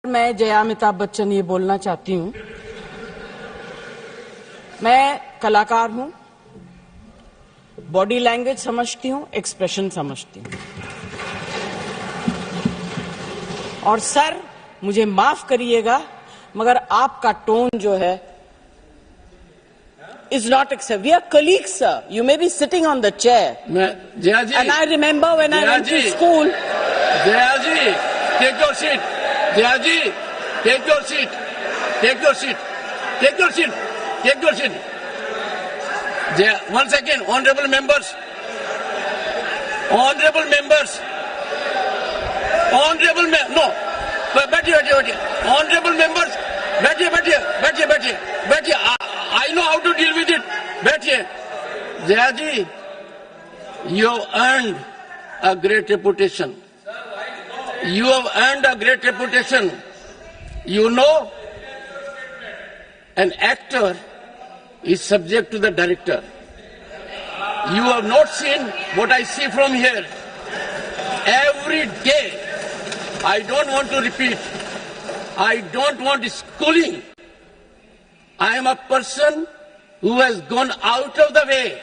मैं जया अमिताभ बच्चन ये बोलना चाहती हूं। मैं कलाकार हूं, बॉडी लैंग्वेज समझती हूं, एक्सप्रेशन समझती हूं। और सर, मुझे माफ करिएगा, मगर आपका टोन जो है is not acceptable. We are colleagues, sir. You may be sitting on the chair. Jaya ji. And I remember when I went to school. Jaya ji, take your seat. Jaya ji, take your seat. Take your seat. Take your seat. Take your seat. Jaya, 1 second, honorable members. Honorable members. Honorable no. बैठिए. Honorable members. बैठिए. I know how to deal with it. बैठिए. Jaya ji, you have earned a great reputation. You have earned a great reputation. You know, an actor is subject to the director. You have not seen what I see from here. Every day, I don't want to repeat. I don't want schooling. I am a person who has gone out of the way.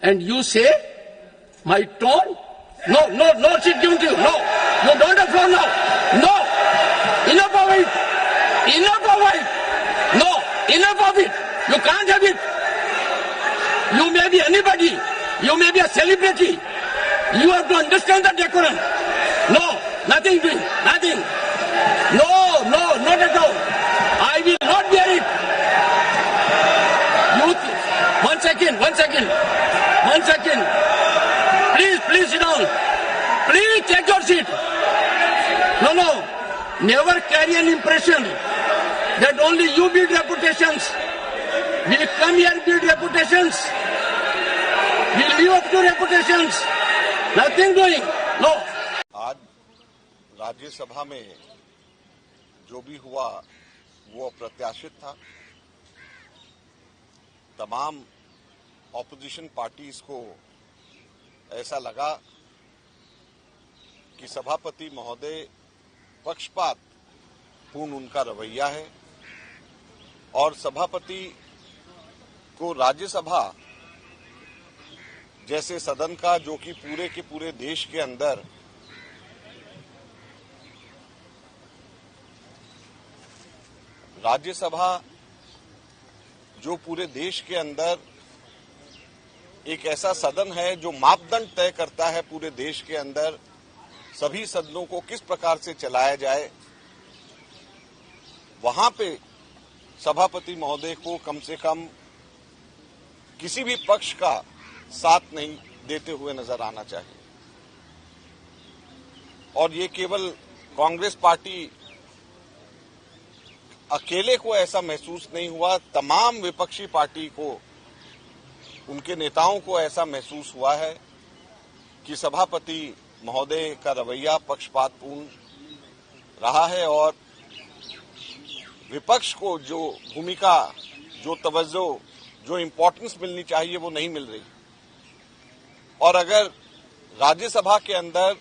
And you say, my tone? No, she's giving to you. No, you don't have floor now. No, enough of it. No, enough of it. You can't have it. You may be anybody. You may be a celebrity. You have to understand the decorum. No, nothing doing. Nothing. No, not at all. I will not bear it. One second. Please sit down. Please take your seat. No. Never carry an impression that only you build reputations. We come here and build reputations. We live up to reputations. Nothing doing. No. आज राज्यसभा में जो भी हुआ वो अप्रत्याशित था। तमाम opposition parties को ऐसा लगा कि सभापति महोदय पक्षपात पूर्ण उनका रवैया है और सभापति को राज्यसभा जैसे सदन का जो कि पूरे के पूरे देश के अंदर राज्यसभा जो पूरे देश के अंदर एक ऐसा सदन है जो मापदंड तय करता है पूरे देश के अंदर सभी सदनों को किस प्रकार से चलाया जाए, वहां पे सभापति महोदय को कम से कम किसी भी पक्ष का साथ नहीं देते हुए नजर आना चाहिए। और ये केवल कांग्रेस पार्टी अकेले को ऐसा महसूस नहीं हुआ, तमाम विपक्षी पार्टी को, उनके नेताओं को ऐसा महसूस हुआ है कि सभापति महोदय का रवैया पक्षपातपूर्ण रहा है और विपक्ष को जो भूमिका, जो तवज्जो, जो इम्पोर्टेंस मिलनी चाहिए वो नहीं मिल रही। और अगर राज्यसभा के अंदर,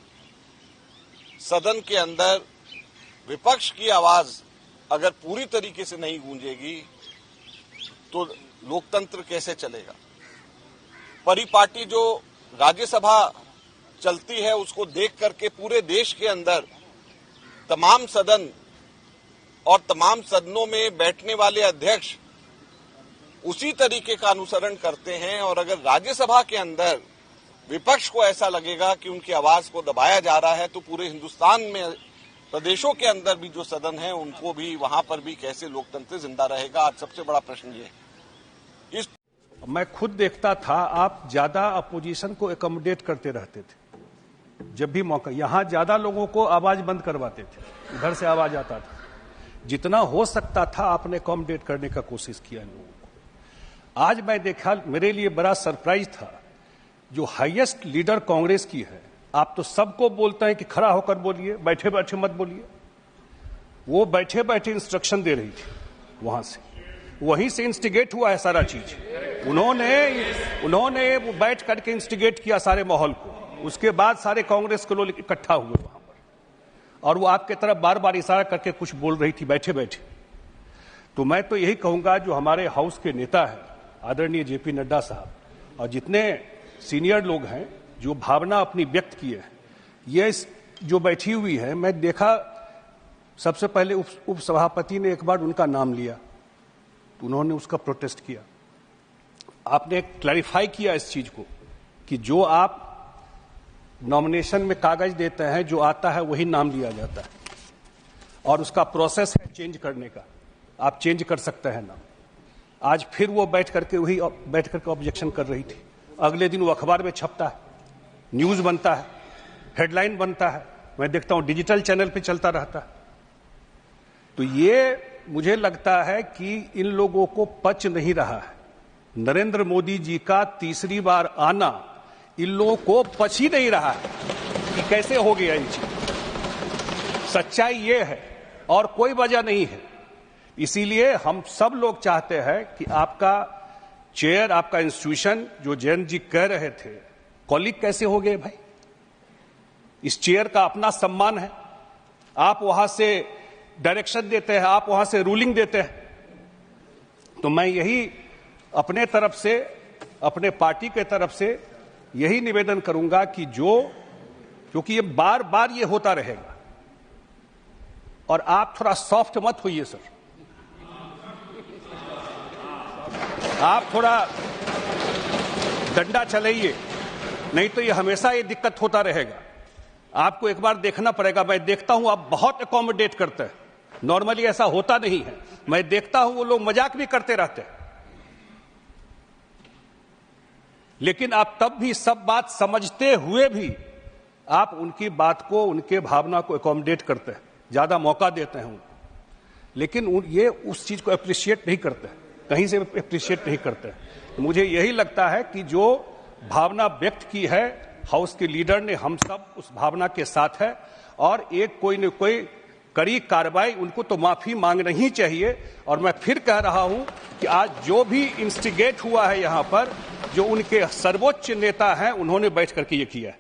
सदन के अंदर विपक्ष की आवाज अगर पूरी तरीके से नहीं गूंजेगी तो लोकतंत्र कैसे चलेगा। परिपाटी जो राज्यसभा चलती है उसको देख करके पूरे देश के अंदर तमाम सदन और तमाम सदनों में बैठने वाले अध्यक्ष उसी तरीके का अनुसरण करते हैं। और अगर राज्यसभा के अंदर विपक्ष को ऐसा लगेगा कि उनकी आवाज को दबाया जा रहा है तो पूरे हिंदुस्तान में प्रदेशों के अंदर भी जो सदन है उनको भी, वहां पर भी कैसे लोकतंत्र जिंदा रहेगा। आज सबसे बड़ा प्रश्न ये है। मैं खुद देखता था आप ज्यादा अपोजिशन को एकोमोडेट करते रहते थे। जब भी मौका, यहां ज्यादा लोगों को आवाज बंद करवाते थे, इधर से आवाज आता था। जितना हो सकता था आपने एकोमोडेट करने का कोशिश किया इन लोगों को। आज मैं देखा, मेरे लिए बड़ा सरप्राइज था, जो हाईएस्ट लीडर कांग्रेस की है, आप तो सबको बोलते हैं कि खड़ा होकर बोलिए, बैठे बैठे मत बोलिए। वो बैठे बैठे इंस्ट्रक्शन दे रही थी वहां से, वहीं से इंस्टिगेट हुआ है सारा चीज। उन्होंने वो बैठ करके इंस्टिगेट किया सारे माहौल को। उसके बाद सारे कांग्रेस के लोग इकट्ठा हुए वहां पर और वो आपके तरफ बार बार इशारा करके कुछ बोल रही थी बैठे बैठे। तो मैं तो यही कहूंगा, जो हमारे हाउस के नेता हैं आदरणीय जेपी नड्डा साहब और जितने सीनियर लोग हैं, जो भावना अपनी व्यक्त की है, ये जो बैठी हुई है, मैं देखा सबसे पहले उप सभापति ने एक बार उनका नाम लिया तो उन्होंने उसका प्रोटेस्ट किया। आपने क्लैरिफाई किया इस चीज को कि जो आप नॉमिनेशन में कागज देते हैं, जो आता है वही नाम लिया जाता है और उसका प्रोसेस है चेंज करने का, आप चेंज कर सकते हैं नाम। आज फिर वो बैठ करके ऑब्जेक्शन कर रही थी। अगले दिन वो अखबार में छपता है, न्यूज बनता है, हेडलाइन बनता है, मैं देखता हूं डिजिटल चैनल पे चलता रहता है। तो ये मुझे लगता है कि इन लोगों को पच नहीं रहा है। नरेंद्र मोदी जी का तीसरी बार आना इन लोगों को पच ही नहीं रहा है कि कैसे हो गया ये चीज। सच्चाई ये है और कोई वजह नहीं है। इसीलिए हम सब लोग चाहते हैं कि आपका चेयर, आपका इंस्टीट्यूशन, जो जयंत जी कह रहे थे, कॉलीग कैसे हो गए भाई? इस चेयर का अपना सम्मान है, आप वहां से डायरेक्शन देते हैं, आप वहां से रूलिंग देते हैं। तो मैं यही अपने तरफ से, अपने पार्टी के तरफ से यही निवेदन करूंगा कि क्योंकि ये बार बार ये होता रहेगा और आप थोड़ा सॉफ्ट मत होइए सर, आप थोड़ा डंडा चलाइए, नहीं तो ये हमेशा ये दिक्कत होता रहेगा। आपको एक बार देखना पड़ेगा। मैं देखता हूं आप बहुत अकोमोडेट करते हैं, नॉर्मली ऐसा होता नहीं है। मैं देखता हूं वो लोग मजाक भी करते रहते हैं, लेकिन आप तब भी सब बात समझते हुए भी आप उनकी बात को, उनके भावना को अकोमोडेट करते हैं, ज्यादा मौका देते हैं उनको, लेकिन ये उस चीज को अप्रिशिएट नहीं करते, कहीं से अप्रिशिएट नहीं करते। मुझे यही लगता है कि जो भावना व्यक्त की है हाउस के लीडर ने, हम सब उस भावना के साथ है और एक कोई न कोई कड़ी कार्रवाई, उनको तो माफी मांगना ही चाहिए। और मैं फिर कह रहा हूं कि आज जो भी इंस्टिगेट हुआ है यहां पर, जो उनके सर्वोच्च नेता हैं, उन्होंने बैठ करके ये किया है।